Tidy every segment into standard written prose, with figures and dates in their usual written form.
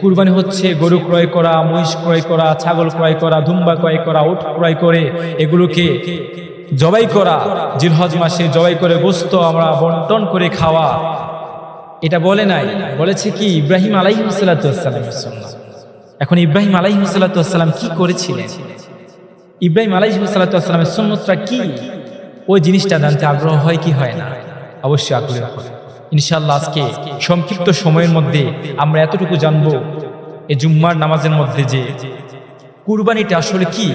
কুরবানি হচ্ছে গরু ক্রয় করা, মহিষ ক্রয় করা, ছাগল ক্রয় করা, দুম্বা ক্রয় করা, উট ক্রয় করে এগুলোকে জবাই করা, জিলহজ মাসে জবাই করে গোশত আমরা বন্টন করে খাওয়া। এটা বলে নাই, বলেছে কি ইব্রাহিম আলাইহিস সালাতু ওয়াস সালামের সুন্নাহ। এখন ইব্রাহিম আলাইহিস সালাতু ওয়াস সালাম কি করেছিলেন, ইব্রাহিম আলাইহিস সালাতু ওয়াস সালামের সুন্নতটা কি, ওই জিনিসটা জানতে আগ্রহ হয় কি হয় না? অবশ্যই আগ্রহ হয়। ইনশাআল্লাহ আজকে সংক্ষিপ্ত সময়ের মধ্যে আমরা এতটুকু জানবো এই জুম্মার নামাজের মধ্যে যে কুরবানিটা আসলে কি।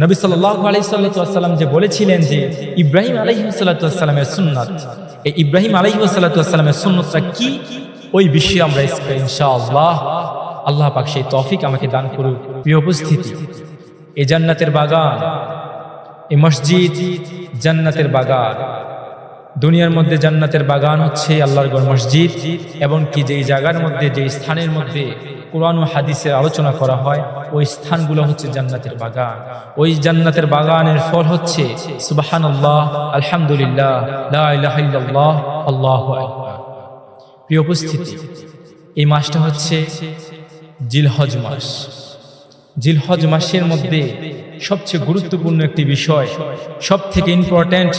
নবী সাল্লাল্লাহু আলাইহি ওয়াসাল্লাম যে বলেছিলেন যে ইব্রাহিম আলাইহিস সালাতু ওয়াস সালামের সুন্নাত, এই ইব্রাহিম আলাইহিস সালাতু ওয়াস সালামের সুন্নতটা কি, ওই বিষয়ে আমরা ইনশাআল্লাহ আল্লাহ পাক সেই তৌফিক আমাকে দান করুক। প্রিয় উপস্থিতি, এই জান্নাতের বাগান, এই মসজিদ জান্নাতের বাগান। দুনিয়ার মধ্যে জান্নাতের বাগান হচ্ছে আল্লাহর ঘর মসজিদ, এবং কি যেই জায়গার মধ্যে, যেই স্থানের মধ্যে কোরআন ও হাদিসের আলোচনা করা হয়, ওই স্থানগুলো হচ্ছে জান্নাতের বাগান। ওই জান্নাতের বাগানের ফল হচ্ছে সুবহানাল্লাহ, আলহামদুলিল্লাহ, লা ইলাহা ইল্লাল্লাহ, আল্লাহু আকবার। প্রিয় উপস্থিতি, এই মাসটা হচ্ছে জিলহজ মাস। জিলহজ মাসের মধ্যে সবচেয়ে গুরুত্বপূর্ণ একটি বিষয়, সব থেকে ইম্পর্টেন্ট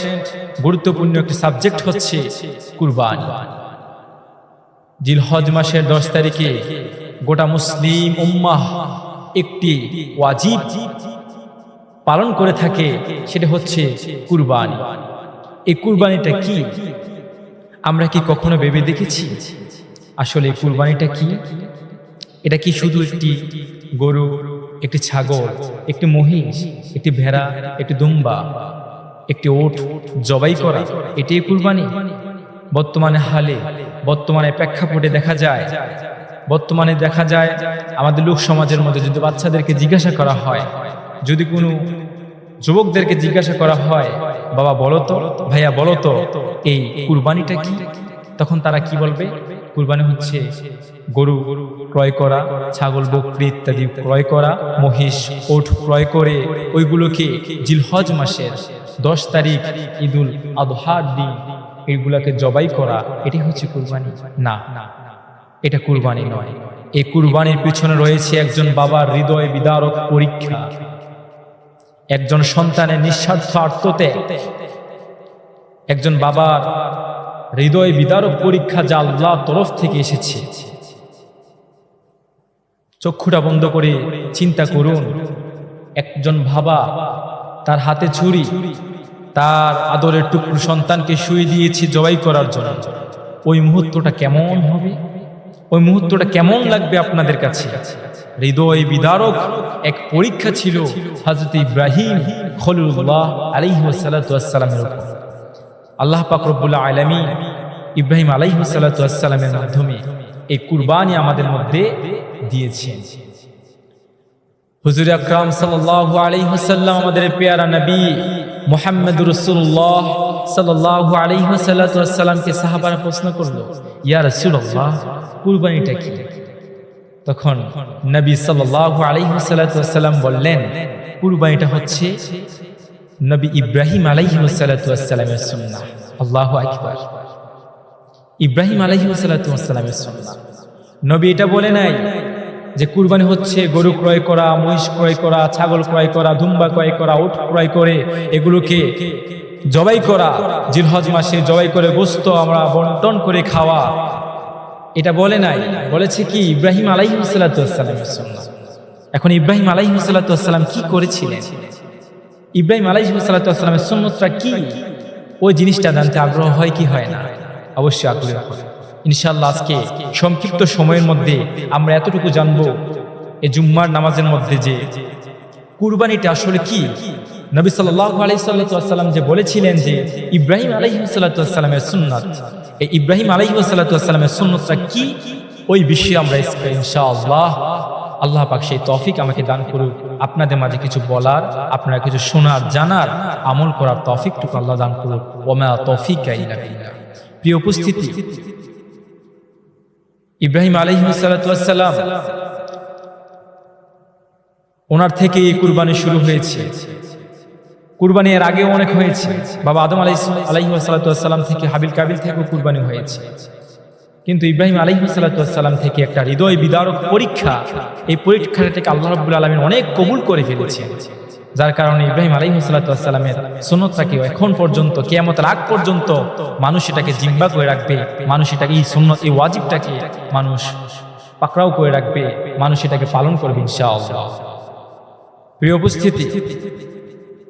গুরুত্বপূর্ণ একটি সাবজেক্ট হচ্ছে কুরবানি। জিলহজ মাসের 10 তারিখে গোটা মুসলিম উম্মাহ একটি ওয়াজিব পালন করে থাকে, সেটা হচ্ছে কুরবানি। এই কুরবানিটা কি আমরা কি কখনো ভেবে দেখেছি? আসলে কুরবানিটা কি? এটা কি শুধু একটি গরু, একটি ছাগল, একটি মহিষ, একটি ভেড়া, একটি দুম্বা, একটি উট জবাই করা, এটাই কুরবানি? বর্তমানে প্রেক্ষাপটে দেখা যায়, আমাদের লোক সমাজের মধ্যে যদি বাচ্চাদেরকে জিজ্ঞাসা করা হয়, যদি কোনো যুবকদেরকে জিজ্ঞাসা করা হয়, বাবা বলো তো, ভাইয়া বলো তো, এই কুরবানিটা কি? তখন তারা কি বলবে? কুরবানি হচ্ছে গরু ক্রয় করা, ছাগল বকরি ইত্যাদি ক্রয় করা, মহিষ উট ক্রয় করে ওইগুলোকে জিলহজ মাসের 10 তারিখ ঈদুল আযহার দিন এইগুলাকে জবাই করা, এটি হচ্ছে কুরবানি? না, এটা কুরবানি নয়। এই কুরবানির পিছনে রয়েছে একজন বাবার হৃদয় বিদারক পরীক্ষা, একজন সন্তানের নিঃস্বার্থ আত্মত্যাগ, একজন বাবার হৃদয় বিদারক পরীক্ষা, যা আল্লাহর তরফ থেকে এসেছে। চক্ষুটা বন্ধ করে চিন্তা করুন, একজন বাবা তার হাতে ছুরি, তার আদরের টুকরো সন্তানকে শুয়ে দিয়েছে জবাই করার জন্য। ওই মুহূর্তটা কেমন হবে? ওই মুহূর্তটা কেমন লাগবে আপনাদের কাছে? হৃদয় বিদারক এক পরীক্ষা ছিল হযরত ইব্রাহিম খলিলুল্লাহ আলাইহিস সালাতু ওয়াস সালামের উপর। আল্লাহ পাক রব্বুল আলামিন ইব্রাহিম আলাইহিস সালাতু ওয়াস সালামের মাধ্যমে এই কুরবানি আমাদের মধ্যে দিয়েছেন। হুজুর আকরাম সাল্লাল্লাহু আলাইহি ওয়াসাল্লাম, আমাদের পেয়ারা নবী মুহাম্মদুর রাসূলুল্লাহ সাল্লাল্লাহু আলাইহি ওয়াসাল্লামকে সাহাবারা প্রশ্ন করলো, ইয়া রাসূলুল্লাহ, কুরবানিটা কি? তখন নবী সাল্লাল্লাহু আলাইহি ওয়াসাল্লাম বললেন, কুরবানিটা হচ্ছে নবী ইব্রাহিম আলাইহিস সালামের সুন্নাহ। আল্লাহু আকবার। ইব্রাহিম আলাইহিস সালামের সুন্নাহ। নবী এটা বলে নাই যে কুরবানি হচ্ছে গরু ক্রয় করা, মহিষ ক্রয় করা, ছাগল ক্রয় করা, দুম্বা ক্রয় করা, উট ক্রয় করে এগুলোকে জবাই করা, জিলহজ মাসে জবাই করে গোশত আমরা বন্টন করে খাওয়া। এটা বলে নাই, বলেছে কি ইব্রাহিম আলাইহিস সালামের সুন্নাহ। এখন ইব্রাহিম আলাইহিস সালাম কি করেছিলেন, ইব্রাহিম আলাইহিস সালামের সুন্নতটা কি, ওই জিনিসটা জানতে আগ্রহ হয় কি হয় না? অবশ্যই আগ্রহ হয়। ইনশাআল্লাহ আজকে সংক্ষিপ্ত সময়ের মধ্যে আমরা এতটুকু জানবো এই জুম্মার নামাজের মধ্যে যে কুরবানিটা আসলে কি। নবী সাল্লাল্লাহু আলাইহি ওয়াসাল্লাম যে বলেছিলেন যে ইব্রাহিম আলাইহিস সালামের সুন্নাত, এই ইব্রাহিম আলাইহিস সালামের সুন্নতটা কি, ওই বিষয়ে আমরা ইনশাআল্লাহ আল্লাহ পাক সেই তৌফিক আমাকে দান করুক। আপনাদের মাঝে কিছু বলার, আপনারা কিছু শোনার, জানার, আমল করার তৌফিকটুকু আল্লাহ দান করুক। ওয়া মা তৌফিকা ইল্লা বিল্লাহ। প্রিয় উপস্থিতি, ইব্রাহিম আলাইহিস সালাম, ওনার থেকে এই কুরবানি শুরু হয়েছে। কুরবানি এর আগেও অনেক হয়েছে। বাবা আদম আলাইহিস সালাম থেকে, হাবিল কাবিল থেকেও কুরবানি হয়েছে। কিন্তু ইব্রাহিম আলাইহিস সালাম থেকে একটা হৃদয় বিদারক পরীক্ষা, এই পরীক্ষাটাকে আল্লাহ রাব্বুল আলামিন অনেক কবুল করে ফেলেছেন, যার কারণে ইব্রাহিম আলাইহিস সালামের সুন্নতটাকে এখন পর্যন্ত কিয়ামতের আগ পর্যন্ত মানুষ এটাকে জিম্বা করে রাখবে, মানুষ এটাকে এই সুন্নত এই ওয়াজিবটাকে মানুষ পাকড়াও করে রাখবে, মানুষ এটাকে পালন করবে ইনশাআল্লাহ। প্রিয় উপস্থিতি,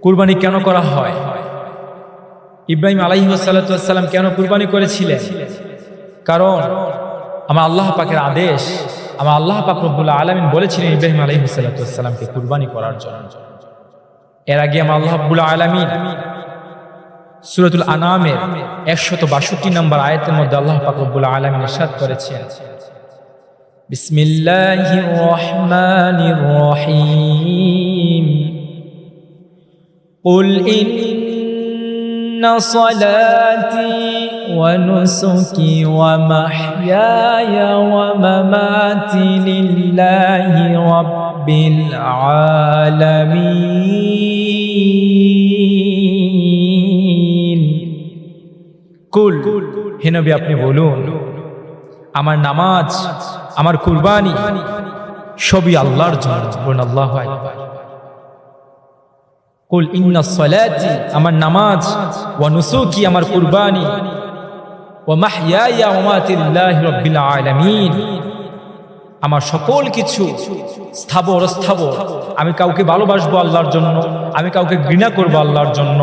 কুরবানি কেন করা হয়? ইব্রাহিম আলাইহিস সালাম কেন কুরবানি করেছিলেন? কারণ আমার আল্লাহ পাকের আদেশ, আমার আল্লাহ পাক রব্বুল আলামিন বলেছিলেন ইব্রাহিম আলাইহিস সালামকে কুরবানি করার জন্য। এর আগে আমার আল্লাহ রাব্বুল আলামিন সূরাতুল আনামের 162 নম্বর আয়াতের মধ্যে আল্লাহ পাক রব্বুল আলামিন ইরশাদ করেছেন, বিসমিল্লাহির রহমানির রহিম, কুল ইন্না সালাতি ওয়া নুসুকি ওয়া মাহইয়ায়া ওয়া মামাতি লিল্লাহি রাব্বিল আলামিন। কুল, হে নবী আপনি বলুন, আমার নামাজ, আমার কুরবানি সবই আল্লাহর জন্য। বলুন আল্লাহু আকবার। কুল ইন্না সালাতি, আমার নামাজ, ওয়া নুসুকি, আমার কুরবানি, ওয়া মাহইয়ায়া ওয়া মামাতি লিল্লাহি রাব্বিল আলামিন, আমার সকল কিছু স্থাবর অস্থাবর, আমি কাউকে ভালোবাসবো আল্লাহর জন্য, আমি কাউকে ঘৃণা করবো আল্লাহর জন্য,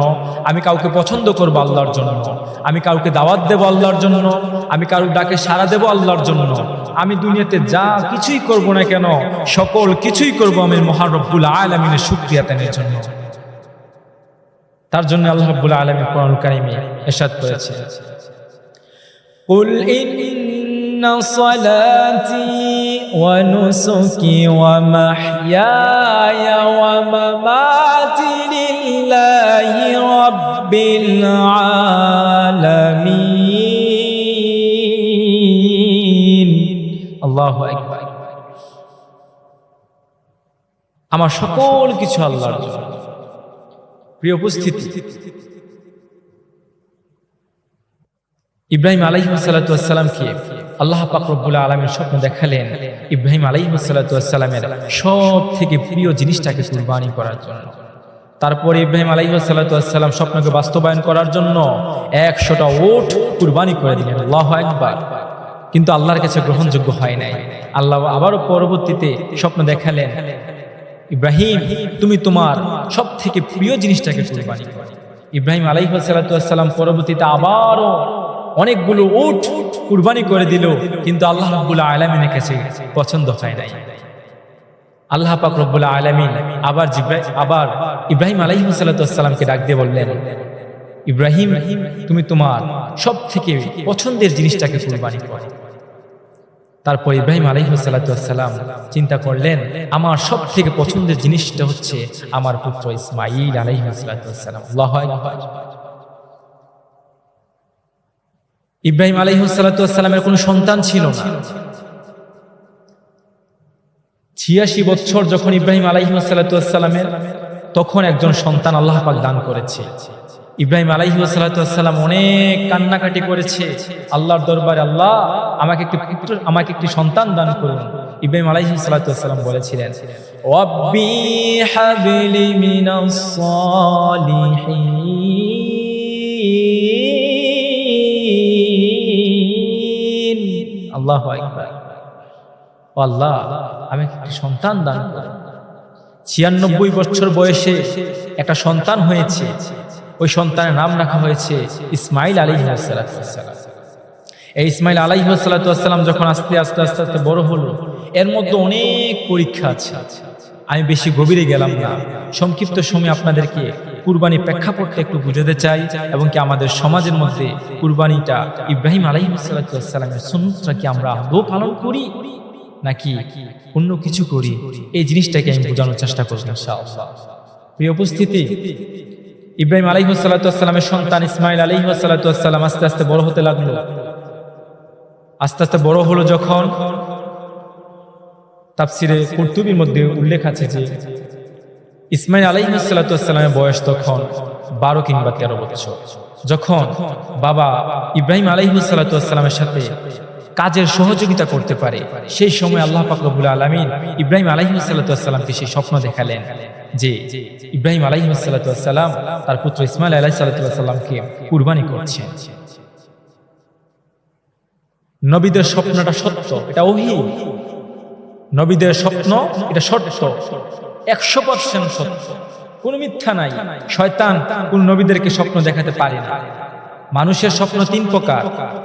আমি কাউকে পছন্দ করবো আল্লাহর জন্য, আমি কাউকে দাওয়াত দেবো আল্লাহর জন্য, আমি কারোর ডাকে সাড়া দেবো আল্লাহর জন্য, আমি দুনিয়াতে যা কিছুই করব না কেন সকল কিছুই করবো আমি মহান রব্বুল আলামিনের শুকরিয়া আদায়ের জন্য। তার জন্য আল্লাহ রাব্বুল আলামিন কোরআনুল কারীমে ইরশাদ করেছে, কুল ইন্না সালাতি ওয়া নুসুকি ওয়া মাহইয়ায়া ওয়া মামাতি লিল্লাহি রাব্বিল আলামিন। আল্লাহু আকবার। আমার সকল কিছু আল্লাহর জন্য। প্রিয় উপস্থিতি, ইব্রাহিম আলাইহিস সালামকে আল্লাহ পাক রব্বুল আলামিন স্বপ্ন দেখালেন ইব্রাহিম আলাইহিস সালামের সব থেকে প্রিয় জিনিসটাকে কুরবানি করার জন্য। তারপরে ইব্রাহিম আলাইহিস সালাম স্বপ্নকে বাস্তবায়ন করার জন্য 100টা উট কুরবানি করে দিলেন। আল্লাহু আকবার। কিন্তু আল্লাহর কাছে গ্রহণযোগ্য হয় নাই। আল্লাহ আবারও পরবর্তীতে স্বপ্ন দেখালেন, ইব্রাহিম তুমি তোমার সব থেকে প্রিয় জিনিসটাকে কুরবানি করো। ইব্রাহিম আলাইহিস সালাম পরবর্তীতে আবারও অনেকগুলো উট কুরবানি করে দিল, কিন্তু আল্লাহ রাব্বুল আলামিনের কাছে পছন্দ হয় নাই। আল্লাহ পাক রব্বুল আলামিন আবার ইব্রাহিম আলাইহিস সালামকে ডাক দিয়ে বললেন, ইব্রাহিম তুমি তোমার সব থেকে পছন্দের জিনিসটাকে কুরবানি করো। তারপর ইব্রাহিম আলাইহিস সালাম চিন্তা করলেন, আমার সব থেকে পছন্দের জিনিসটা হচ্ছে আমার পুত্র ইসমাঈল আলাইহিস সালাম। আল্লাহু আকবার। ইব্রাহিম আলাইহিস সালামের কোনো সন্তান ছিল না। 86 বছর যখন ইব্রাহিম আলাইহিস সালামের, তখন একজন সন্তান আল্লাহ পাক দান করেছে। ইব্রাহিম আলাইহিস সালাম অনেক কান্নাকাটি করেছে আল্লাহর দরবারে, আল্লাহ আমাকে একটি সন্তান দান করুন। ইব্রাহিম আলাইহিস সালাম বলেছিলেন, রাব্বি হাবলি মিনাস সালিহিন। আল্লাহু আকবার। আল্লাহ আমাকে একটি সন্তান দান করুন। 96 বছর বয়সে একটা সন্তান হয়েছে, ওই সন্তানের নাম রাখা হয়েছে ইসমাঈল আলাইহিস সালাম। এই ইসমাঈল আলাইহিস সালাম যখন আস্তে আস্তে বড় হলো, এর মধ্যে অনেক পরীক্ষা আছে। আমি বেশি গভীরে গেলাম না, সংক্ষিপ্ত সময়ে আপনাদেরকে কুরবানি প্রেক্ষাপটটা একটু বুঝাতে চাই, এবং কি আমাদের সমাজের মধ্যে কুরবানিটা ইব্রাহিম আলাইহিস সালামের সুন্নাতটা কি আমরা আদৌ পালন করি নাকি অন্য কিছু করি, এই জিনিসটাকে আমি বোঝানোর চেষ্টা করব ইনশাআল্লাহ। প্রিয় উপস্থিতি, ইব্রাহিম আলাইহিস সালামের সন্তান ইসমাঈল আলাইহিস সালাম আস্তে আস্তে বড় হতে লাগলো। আস্তে আস্তে বড় হলো যখন, তাফসিরে কুরতুবীর মধ্যে উল্লেখ আছে যে ইসমাঈল আলাইহিস সালামের বয়স তখন 12 কিংবা 13 বছর। যখন বাবা ইব্রাহিম আলাইহিস সালামের সাথে কাজের সহযোগিতা করতে পারে। সেই সময় আল্লাহ পাক রব্বুল আলামিন ইব্রাহিম আলাইহিস সালাতু সেই স্বপ্ন দেখালেন যে ইব্রাহিম আলাইহিস সালাতু তার পুত্র ইসমাইল আলাইহিস সালাতু কুরবানি করছেন। নবীদের স্বপ্নটা সত্য, এটা ওহী। নবীদের স্বপ্ন এটা সত্য, 100% সত্য, কোনো মিথ্যা নাই। শয়তান কোন নবীদেরকে স্বপ্ন দেখাতে পারে না। মানুষের স্বপ্ন 3 প্রকার,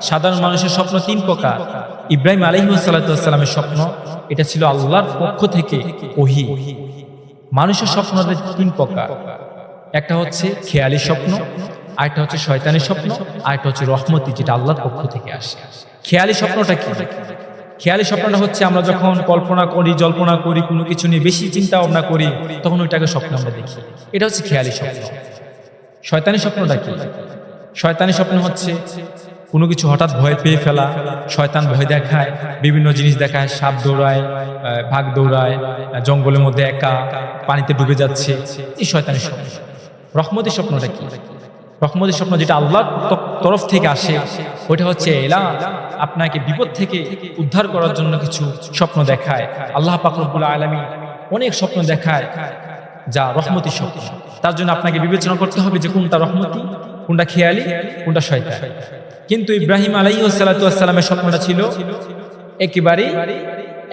সাধারণ মানুষের স্বপ্ন 3 প্রকার। ইব্রাহিম আলাইহিস সালামের স্বপ্ন এটা ছিল আল্লাহর পক্ষ থেকে ওহী। মানুষের স্বপ্ন 3 প্রকার, একটা হচ্ছে খেয়ালি স্বপ্ন, আরেকটা হচ্ছে শয়তানের স্বপ্ন, আরেকটা হচ্ছে রহমতি, যেটা আল্লাহর পক্ষ থেকে আসে। খেয়ালি স্বপ্নটা কি? খেয়ালি স্বপ্নটা হচ্ছে আমরা যখন কল্পনা করি, জল্পনা করি, কোনো কিছু নিয়ে বেশি চিন্তা ভাবনা করি, তখন ওইটাকে স্বপ্ন আমরা দেখি, এটা হচ্ছে খেয়ালি স্বপ্ন। শয়তানি স্বপ্নটা কি? শয়তানি স্বপ্ন হচ্ছে কোনো কিছু হঠাৎ ভয় পেয়ে ফেলা, শয়তান ভয় দেখায়, বিভিন্ন জিনিস দেখায়, সাপ দৌড়ায়, বাঘ দৌড়ায়, জঙ্গলের মধ্যে একা, পানিতে ডুবে যাচ্ছে, এই শয়তানি স্বপ্ন। রহমতি স্বপ্নটা কি? রহমতের স্বপ্ন যেটা আল্লাহর তরফ থেকে আসে, ওইটা হচ্ছে এলা আপনাকে বিপদ থেকে উদ্ধার করার জন্য কিছু স্বপ্ন দেখায়। আল্লাহ পাক রব্বুল আলামিন অনেক স্বপ্ন দেখায় যা রহমতি স্বপ্ন। তার জন্য আপনাকে বিবেচনা করতে হবে যে কোনটা রহমতি, কোনটা খেয়ালি, কোনটা শয়তান। কিন্তু ইব্রাহিম আলাইহিস সালামের স্বপ্নটা ছিল একেবারে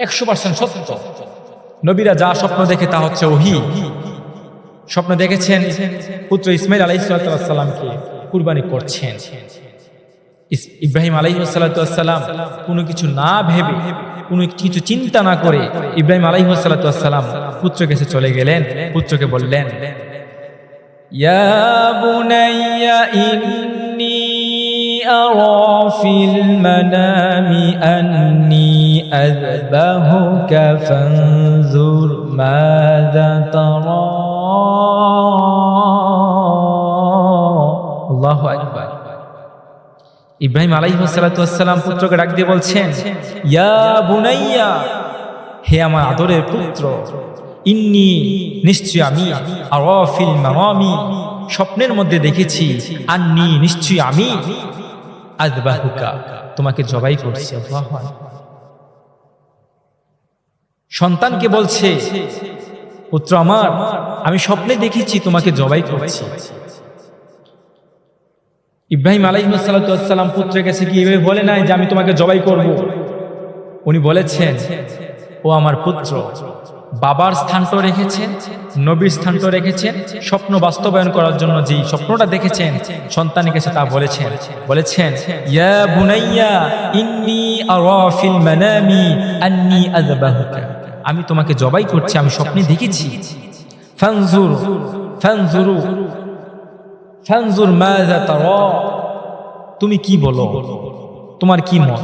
100% সত্য। নবীরা যা স্বপ্ন দেখে তা হচ্ছে ওহী। স্বপ্ন দেখেছেন পুত্র ইসমাইল আলাইহিস সালামকে কুরবানি করছেন। ইব্রাহিম আলাইহিস সালাম কোনো কিছু না ভেবে, কোনো কিছু চিন্তা না করে ইব্রাহিম আলাইহিস সালাম পুত্রের কাছে চলে গেলেন। পুত্রকে বললেন, ইয়া বুনাইয়া ইন্নী আরা ফিল মানামি আন্নী আযবাহুকা ফানজুর মাযা তারা। আল্লাহু আকবার। ইব্রাহিম আলাইহিস সালাম পুত্রকে ডাক দিয়ে বলছেন, ইয়া বুনাইয়া, হে আমার আদরের পুত্র, ইন্নী, নিশ্চয় আমি, আরা ফিল মানামি, স্বপ্নের মধ্যে দেখেছি, আন্নী, নিশ্চয় আমি, আযবাহুকা, তোমাকে জবাই করছি। আল্লাহু আকবার। সন্তানকে বলছে, পুত্র আমার, আমি স্বপ্নে দেখেছি তোমাকে জবাই করছি। ইব্রাহিম আলাইহিস সালাম পুত্রের কাছে গিয়ে এভাবে বলে নাই যে আমি তোমাকে জবাই করব। উনি বলেছেন, ও আমার পুত্র, বাবার স্থানটা রেখেছেন, নবীর স্থানটা রেখেছেন, স্বপ্ন বাস্তবায়ন করার জন্য যেই স্বপ্নটা দেখেছেন সন্তানের কাছে তা বলেছেন, ইয়া বুনাইয়া ইন্নী আরা ফিল মানামি আন্নী আযবাহুকা, আমি তোমাকে জবাই করছি, আমি স্বপ্নে দেখেছি। ফানজুর মাযা তারা, তুমি কি বলো, তোমার কি মত?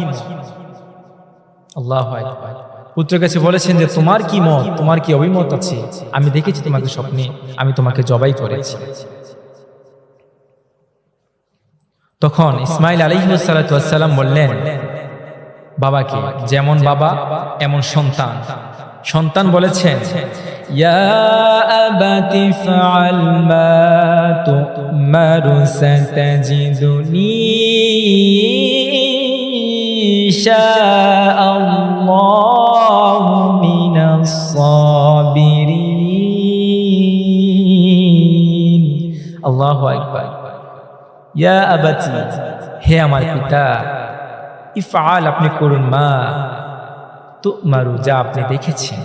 আল্লাহু আকবার। পুত্রের কাছে বলেছেন যে তোমার কি মত, তোমার কি অভিমত আছে? আমি দেখেছি তোমাকে স্বপ্নে, আমি তোমাকে জবাই করেছি। তখন ইসমাইল আলাইহিস সালাম বললেন বাবাকে, যেমন বাবা এমন সন্তান। সন্তান বলেছেন, ইয়া আবাতি ফাআল মা তুমারু সাতাজিদুনি ইনশাআল্লাহু মিনাস সাবিরিন। আল্লাহু আকবার। ইয়া আবাতি, হে আমার পিতা, ইফআল, আপনি করুন, মা তুমারু, যা আপনি দেখেছেন,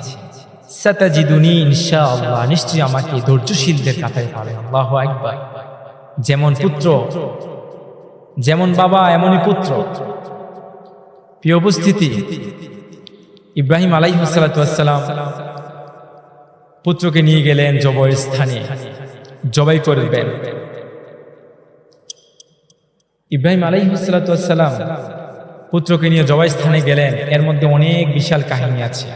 সাতাজিদুনি ইনশাআল্লাহ, নিশ্চয়ই আমাকে ধৈর্যশীলদের কাতারে পাবেন। আল্লাহু আকবার। যেমন পুত্র, যেমন বাবা এমনই পুত্র। প্রিয় উপস্থিতি, ইব্রাহিম আলাইহিস সালাম পুত্রকে নিয়ে গেলেন জবাইয়ের স্থানে, জবাই করবেন। ইব্রাহিম আলাইহিস সালাম পুত্রকে নিয়ে জবাই স্থানে গেলেন। এর মধ্যে অনেক বিশাল কাহিনী আছে।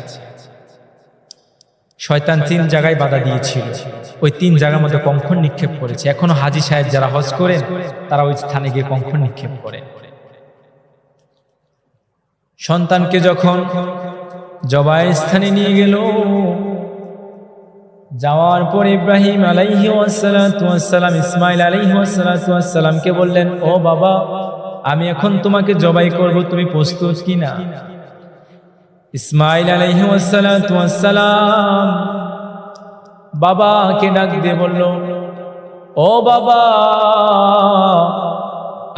শয়তান 3 জায়গায় বাধা দিয়েছিল, ওই 3 জায়গার মধ্যে কঙ্কর নিক্ষেপ করেছে। এখনো হাজী সাহেব যারা হজ করেন তারা ওই স্থানে গিয়ে কঙ্কর নিক্ষেপ করেন। সন্তানকে যখন জবাইয়ের স্থানে নিয়ে গেল, যাওয়ার পর ইব্রাহিম আলাইহিস সালাম ইসমাইল আলাইহিস সালামকে বললেন, ও বাবা, আমি এখন তোমাকে জবাই করব, তুমি প্রস্তুত কিনা? ইসমাইল আলাইহিস সালাম বাবাকে ডাক দিয়ে বলল, ও বাবা,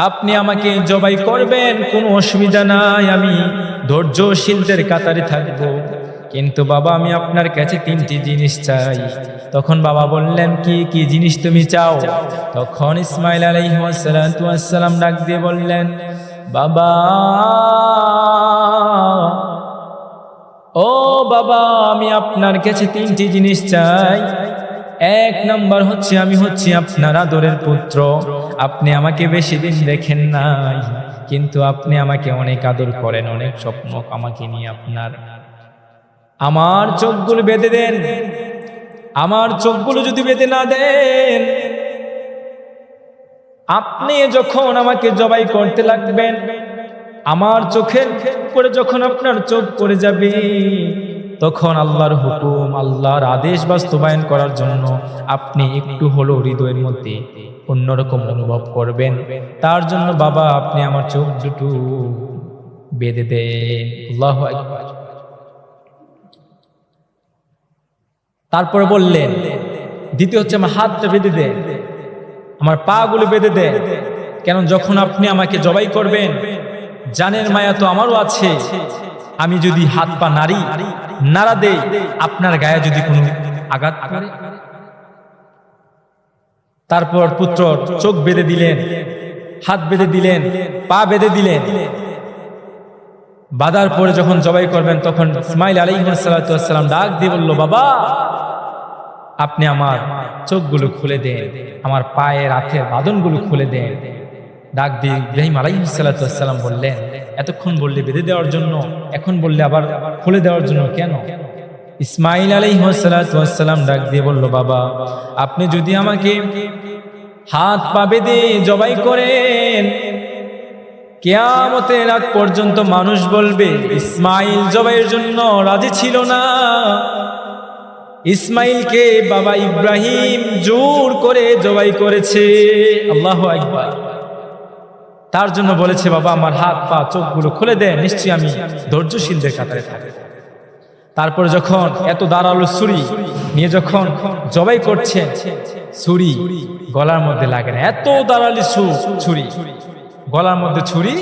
আপনি আমাকে জবাই করবেন, কোনো অসুবিধা নাই, আমি ধৈর্যশীলদের কাতারে থাকব, কিন্তু বাবা আমি আপনার কাছে 3টি জিনিস চাই। তখন বাবা বললেন, কি কি জিনিস তুমি চাও? তখন ইসমাইল আলাইহিস সালাম ডাক দিয়ে বললেন, বাবা, ও বাবা, আমি আপনার কাছে 3টি জিনিস চাই। 1 নম্বর হচ্ছে, আমি হচ্ছি আপনার আদরের পুত্র, আপনি আমাকে বেশি দিন দেখেন নাই, কিন্তু আপনি আমাকে অনেক আদর করেন, অনেক স্বপ্ন আমাকে নিয়ে আপনার। আমার চোখগুলো বেঁধে দেন, আমার চোখগুলো যদি বেঁধে না দেন, আপনি যখন আমাকে জবাই করতে লাগবেন, আমার চোখের পরে যখন আপনার চোখ পড়ে যাবে, তখন আল্লাহর হুকুম, আল্লাহর আদেশ বাস্তবায়ন করার জন্য আপনি একটু হলো হৃদয়ের মধ্যে অন্যরকম অনুভব করবেন। তার জন্য বাবা আপনি আমার চোখ দুটো বেঁধে দেন। আল্লাহু আকবার। তারপরে বললেন, দ্বিতীয় হচ্ছে, আমার হাতটা বেঁধে দেন, আমার পা গুলো বেঁধে দেন, কেন যখন আপনি আমাকে জবাই করবেন, জানের মায়া তো আমারও আছে, আমি যদি হাত পা নাড়া দেই, আপনার গায়ে যদি কোনো আঘাত করে। তারপর পুত্র চোখ বেঁধে দিলেন, হাত বেঁধে দিলেন, পা বেঁধে দিলেন। বাঁধার পরে যখন জবাই করবেন, তখন ইসমাইল আলাইহিস সালাম ডাক দিয়ে বলল, বাবা, আপনি আমার চোখগুলো খুলে দেন, আমার পায়ের হাতের বাঁধনগুলো খুলে দেন। ডাক দিয়ে ইব্রাহিম আলাইহিস সালাম বললেন, এতক্ষণ বললে বেঁধে দেওয়ার জন্য, এখন বললে আবার খুলে দেওয়ার জন্য কেন? ইসমাইল আলাইহিস সালাম ডাক দিয়ে বলল, বাবা, আপনি যদি আমাকে হাত পা বেঁধে জবাই করেন, কিয়ামতের আগ পর্যন্ত মানুষ বলবে ইসমাইল জবাইয়ের জন্য রাজি ছিল না, ইসমাইলকে বাবা ইব্রাহিম জোর করে জবাই করেছে। আল্লাহু আকবার। তার জন্য বলেছে, বাবা আমার হাত পা চোখগুলো খুলে দেন, নিশ্চয়ই আমি ধৈর্যশীলদের কাতারে থাকব। তারপরে যখন এত ধারালো ছুরি নিয়ে যখন জবাই করছেন, ছুরি গলার মধ্যে লাগে না, এত ধারালো ছুরি গলার মধ্যে ছুরি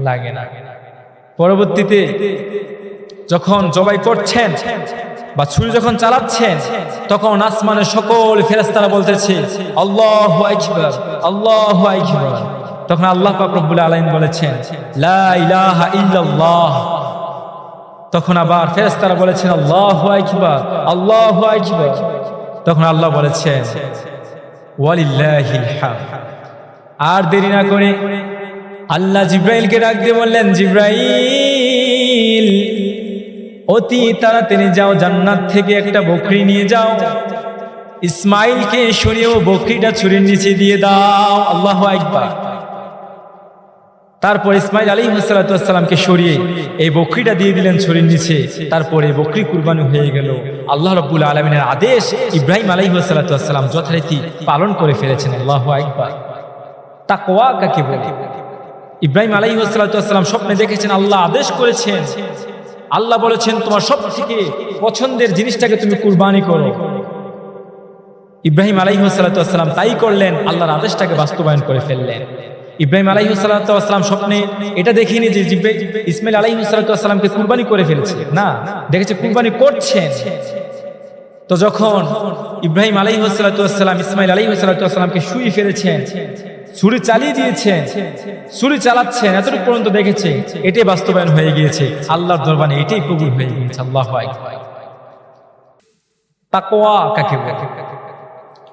লাগে না। পরবর্তীতে যখন জবাই করছেন বা ছুরি যখন চালাচ্ছেন, তখন আসমানের সকল ফেরেশতারা বলতেছে, আল্লাহু আকবার, আল্লাহু আকবার। তখন আল্লাহ পাক রব্বুল আলামিন বলেছেন, লা ইলাহা ইল্লাল্লাহ। তখন আবার ফেরেশতারা বলেছেন, আল্লাহু আকবার, আল্লাহু আকবার। তখন আল্লাহ বলেছেন, ওয়ালিল্লাহিল হামদ। আর দেরি না করে আল্লাহ জিব্রাইলকে ডাক দিয়ে বললেন, জিব্রাইল, অতি তাড়াতাড়ি যাও, জান্নাত থেকে একটা বকরি নিয়ে যাও, ইসমাইলকে সরিয়েও বকরিটা ছুরির নিচে দিয়ে দাও। আল্লাহু আকবার। তারপর ইসমাইল আলাইহিস সালামকে সরিয়ে এই বকরিটা দিয়ে দিলেন ছুরির নিচে। তারপরে বকরি কুরবানি হয়ে গেল। আল্লাহ রাব্বুল আলামিনের আদেশ ইব্রাহিম আলাইহিস সালাম যথারীতি পালন করে ফেলেছেন। আল্লাহু আকবার। তাকওয়া কাকে বলে? ইব্রাহিম আলাইহিস সালাম স্বপ্নে দেখেছেন, আল্লাহ আদেশ করেছেন, আল্লাহ বলেছেন তোমার সবথেকে পছন্দের জিনিসটাকে তুমি কুরবানি করো। ইব্রাহিম আলাইহিস সালাম তাই করলেন, আল্লাহর আদেশটাকে বাস্তবায়ন করে ফেললেন। ইব্রাহিম আলাইহিস সালাম স্বপ্নে এটা দেখিনি যে ইসমাইল আলাইহিস সালামকে কুরবানি করে ফেলেছে, না, দেখেছে কুরবানি করছেন। তো যখন ইব্রাহিম আলাইহিস সালাম ইসমাইল আলাইহিস সালামকে শুইয়ে ফেলেছেন, ছুরি চালিয়ে দিয়েছেন, ছুরি চালাচ্ছেন, এতটুকু পর্যন্ত দেখেছে, এটাই বাস্তবায়ন হয়ে গিয়েছে। আল্লাহর দরবারে এটাই কবুল হয়ে গিয়েছে। আল্লাহু আকবার। তাকওয়া কাকে বলে?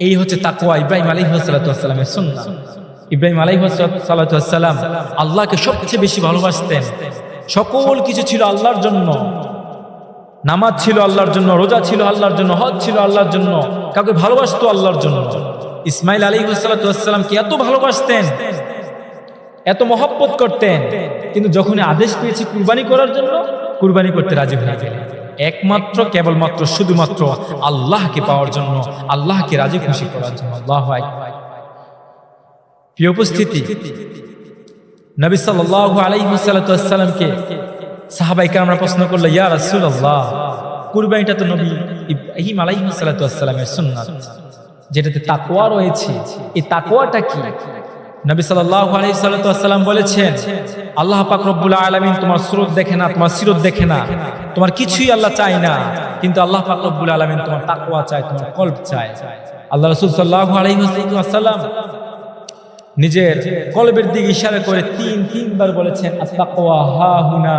এই হচ্ছে তাকওয়া, ইব্রাহিম আলাইহিস সালামের সুন্নাহ। ইব্রাহিম আলাইহিস সালাম আল্লাহকে সবচেয়ে বেশি ভালোবাসতেন। সকল কিছু ছিল আল্লাহর জন্য। নামাজ ছিল আল্লাহর জন্য, রোজা ছিল আল্লাহর জন্য, হজ ছিল আল্লাহর জন্য, কাউকে ভালোবাসতো আল্লাহর জন্য। ইসমাইল আলাইহিস সালামকে এত ভালোবাসতেন, এত মহব্বত করতেন, কিন্তু যখন আদেশ পেয়েছে কুরবানি করার জন্য, কুরবানি করতে রাজি হয়ে গেলেন। একমাত্র কেবলমাত্র শুধুমাত্র আল্লাহকে পাওয়ার জন্য, আল্লাহকে রাজি খুশি করার জন্য। আল্লাহু আকবার। প্রিয় উপস্থিতি, নবী সাল্লাল্লাহু আলাইহি ওয়াসাল্লামকে সাহাবায়ে কেরামরা প্রশ্ন করলো, ইয়া রাসূলুল্লাহ, কুরবানিটা তো নবী ইব্রাহিম আলাইহিস সালামের সুন্নাত, যেটাতে তাকওয়া রয়েছে, এই তাকওয়াটা কি? নবী সাল্লাল্লাহু আলাইহি ওয়াসাল্লাম বলেছেন, আল্লাহ পাক রব্বুল আলামিন তোমার সুরত দেখে না, তোমার সিরত দেখে না, তোমার কিছুই আল্লাহ চায় না, কিন্তু আল্লাহ পাক রব্বুল আলামিন তোমার তাকওয়া চায়, তোমার কলব চায়। আল্লাহ রাসূল সাল্লাল্লাহু আলাইহি ওয়াসাল্লাম নিজের কলবের দিকে ইশারা করে তিনবার বলেছেন, আত-তাকওয়া হা হুনা,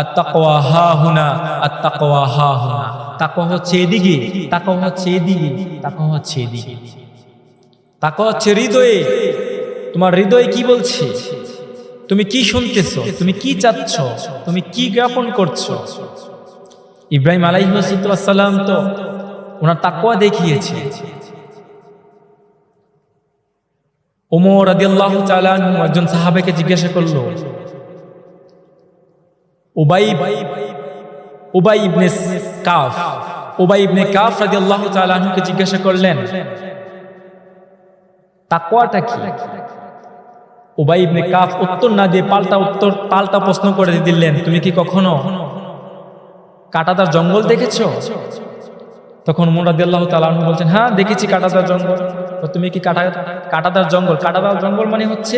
আত-তাকওয়া হা হুনা, আত-তাকওয়া হা হুনা। তাকওয়া হচ্ছে এদিকে, তাকওয়া হচ্ছে এদিকে, তাকওয়া হচ্ছে এদিকে, তাকওয়া হচ্ছে হৃদয়ে। তোমার হৃদয় কি বলছে? তুমি কি শুনতেছো? তুমি কি চাচ্ছ? তুমি কি জ্ঞাপন করছো? ইব্রাহিম আলাইহিস সালাম তো ওনার তাকওয়া দেখিয়েছে। ওমর রাদিয়াল্লাহু তাআলা আনহু একজন সাহাবাকে জিজ্ঞাসা করলো, উবাই ইবনে কাফ রাদিয়াল্লাহু তাআলা আনহুকে জিজ্ঞাসা করলেন, তাকওয়াটা কি? উবাই ইবনে কাফ উত্তর না দিয়ে পাল্টা প্রশ্ন করে দিলেন, তুমি কি কখনো কাঁটাতার জঙ্গল দেখেছো? তখন ওমর রাদিয়াল্লাহু তাআলা আনহু বলছেন, হ্যাঁ দেখেছি কাঁটাতার জঙ্গল। তো তুমি কি কাঁটাতার জঙ্গল মানে হচ্ছে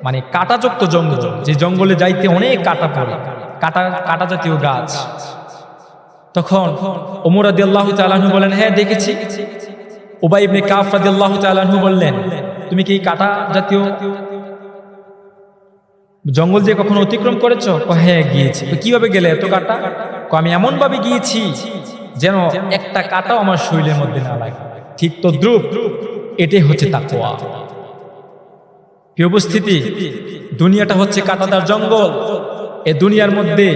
মানে কাঁটাযুক্ত জঙ্গল, যে জঙ্গলে যাইতে অনেক কাঁটা পড়ে, কাঁটা জাতীয় গাছ। তখন ওমর রাদিয়াল্লাহু তাআলা আনহু বলেন, হ্যাঁ দেখেছি। উবাই ইবনে কাফ রাদিয়াল্লাহু তাআলা আনহু বললেন, তুমি কি কাঁটা জাতীয় জঙ্গল দিয়ে কখনো অতিক্রম করেছো? হ্যাঁ গিয়েছি। কিভাবে গেলে? এত কাঁটা? আমি এমন ভাবে গিয়েছি যেন একটা কাঁটাও আমার শরীরের মধ্যে না লাগে। ঠিক তদ্রূপ এটাই হচ্ছে তাকওয়া। কি উপস্থিতি, দুনিয়াটা হচ্ছে কাঁটাদার জঙ্গল। এই দুনিয়ার মধ্যে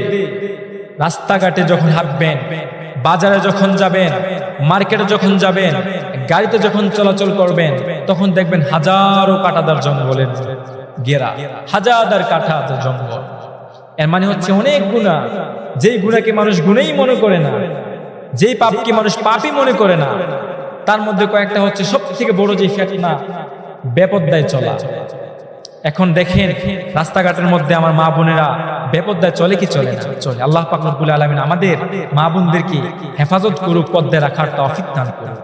রাস্তাঘাটে যখন হাঁটবেন, বাজারে যখন যাবেন, মার্কেটে যখন যাবেন, গাড়িতে যখন চলাচল করবেন, তখন দেখবেন হাজারো কাঁটাদার জঙ্গলের ঘেরা, হাজার কাঁটাদার জঙ্গল। এর মানে হচ্ছে অনেক গুনাহ, যেই গুনাহকে মানুষ গুনাহই মনে করে না, যেই পাপকে মানুষ পাপই মনে করে না, তার মধ্যে কয়েকটা হচ্ছে সব থেকে বড় যে ফিতনা, বেপরদায় চলা। এখন দেখেন রাস্তাঘাটের মধ্যে আমার মা বোনেরা বেপরদায় চলে কি চলে না? চলে। আল্লাহ পাক রব্বুল আলামিন আমাদের মা বোনদেরকে হেফাজত করুক, পর্দায় রাখার তৌফিক দান করুক।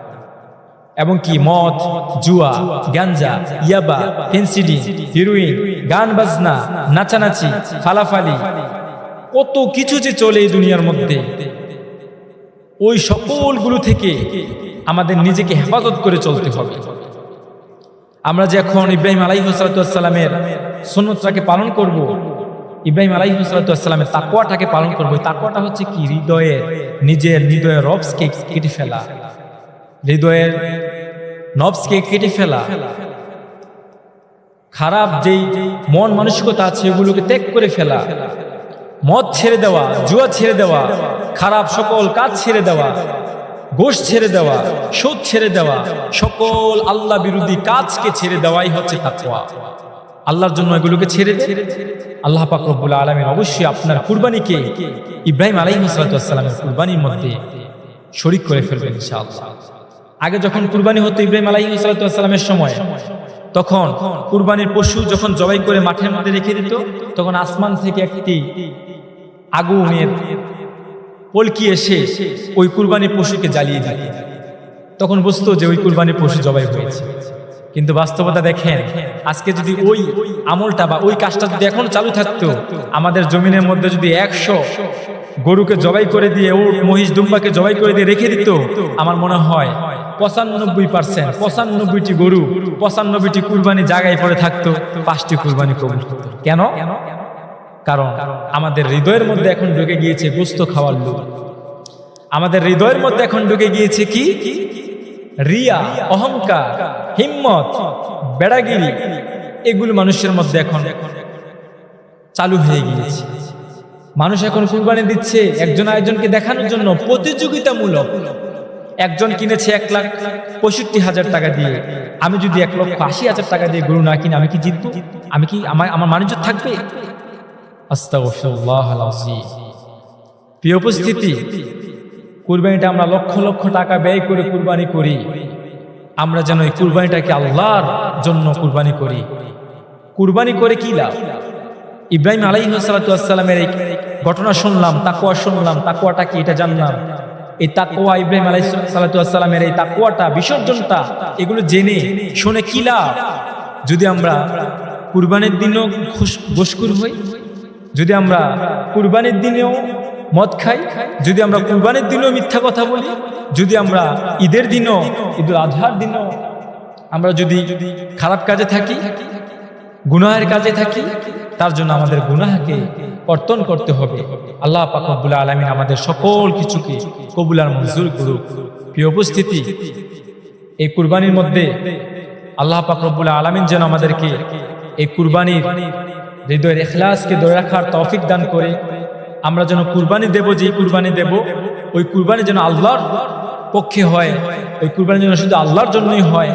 এবং কি মদ, জুয়া, গাঞ্জা, ইয়াবা, ফেন্সিডিল, হিরোইন, গান বাজনা, নাচানাচি, ফালাফালি, কত কিছু যে চলে এই দুনিয়ার মধ্যে, ওই সকলগুলো থেকে আমাদের নিজেকে হেফাজত করে চলতে হবে। আমরা যে এখন ইব্রাহিম আলাইহিস সালামের সুন্নতটাকে পালন করব, ইব্রাহিম আলাইহিস সালামের তাকওয়াটাকে পালন করব। তাকওয়াটা হচ্ছে কি? নিজের হৃদয়ের রবসকে কেটে ফেলা, হৃদয়ের নফসকে কেটে ফেলা, খারাপ যেই মন মানসিকতা আছে এগুলোকে ত্যাগ করে ফেলা, মদ ছেড়ে দেওয়া, জুয়া ছেড়ে দেওয়া, খারাপ সকল কাজ ছেড়ে দেওয়া, ঘুষ ছেড়ে দেওয়া, সুদ ছেড়ে দেওয়া, সকল আল্লাহ বিরোধী কাজকে ছেড়ে দেওয়াই হচ্ছে তাকওয়া। আল্লাহর জন্য এগুলোকে ছেড়ে আল্লাহ পাক রব্বুল আলামিন অবশ্যই আপনার কুরবানিকে ইব্রাহিম আলাইহিস সালামের কুরবানির মধ্যে শরীক করে ফেলবেন ইনশাআল্লাহ। আগে যখন কুরবানি হতো ইব্রাহিম আলাইহিস সালামের সময়, তখন কুরবানির পশু যখন জবাই করে মাঠের মধ্যে রেখে দিত, তখন আসমান থেকে একটি আগুনের পলকি এসে ওই কুরবানির পশুকে জ্বালিয়ে দিত। তখন বুঝতো যে ওই কুরবানির পশু জবাই হয়েছে। কিন্তু বাস্তবতা দেখেন, আজকে যদি ওই আমলটা বা ওই কাজটা যদি এখন চালু থাকতো, আমাদের জমিনের মধ্যে যদি 100 গরুকে জবাই করে দিয়ে, ও মহিষ দুম্বাকে জবাই করে দিয়ে রেখে দিত, আমার মনে হয় 95% 95টি গরু, 95টি কুরবানি জায়গায় পড়ে থাকতো, 5টি কুরবানি কবুল হতো। কেন? কারণ আমাদের হৃদয়ের মধ্যে এখন ঢুকে গিয়েছে গোশত খাওয়ার লোভ। আমাদের হৃদয়ের মধ্যে এখন ঢুকে গিয়েছে কি? রিয়া, অহংকার, হিম্মত, বেড়াগিরি, এগুলো মানুষের মধ্যে এখন চালু হয়ে গিয়েছে। মানুষ এখন কুরবানি দিচ্ছে একজন আরেকজনকে দেখানোর জন্য, প্রতিযোগিতামূলক। একজন কিনেছে 1,65,000 টাকা দিয়ে, আমি যদি 1,80,000 টাকা দিয়ে গরু না কিনে আমি কি জিতবো? আমি কি আমার বাণিজ্য থাকবে? আস্তাগফিরুল্লাহ আল-আযীম। প্রিয় উপস্থিতি, কুরবানিটা আমরা লক্ষ লক্ষ টাকা ব্যয় করে কুরবানি করি। আমরা যেন এই কুরবানিটাকে আল্লাহর জন্য কুরবানি করি। কুরবানি করে কি লাভ? ইব্রাহিম আলাইহিস সালাতু ওয়াস সালামের এই ঘটনা শুনলাম, তাকওয়া শুনলাম, তাকওয়াটা কি এটা জানলাম। এই তাকওয়া, ইব্রাহিম আলাইহিস সালাতু ওয়াস সালামের এই তাকওয়াটা, বিসর্জনটা, এগুলো জেনে শুনে কি লাভ যদি আমরা কুরবানির দিনেও ঘুষখোর হই, যদি আমরা কুরবানির দিনেও মদ খাই, যদি আমরা কুরবানির দিনেও মিথ্যা কথা বলি, যদি আমরা ঈদের দিনও, ঈদুল আজহার দিনও আমরা যদি খারাপ কাজে থাকি, গুনাহের কাজে থাকি, তার জন্য আমাদের গুনাহকে কর্তন করতে হবে। আল্লাহ পাক রব্বুল আলামিন আমাদের সকল কিছুকে কবুল আর মঞ্জুর করুক। প্রিয় উপস্থিতি, এই কুরবানির মধ্যে আল্লাহ পাক রব্বুল আলামিন যেন আমাদেরকে এই কুরবানির হৃদয়ের ইখলাসকে ধরে রাখার তৌফিক দান করে আমরা যেন কুরবানি দেব, যেই কুরবানি দেব ওই কুরবানি যেন আল্লাহর পক্ষে হয়, ওই কুরবানি যেন শুধু আল্লাহর জন্যই হয়।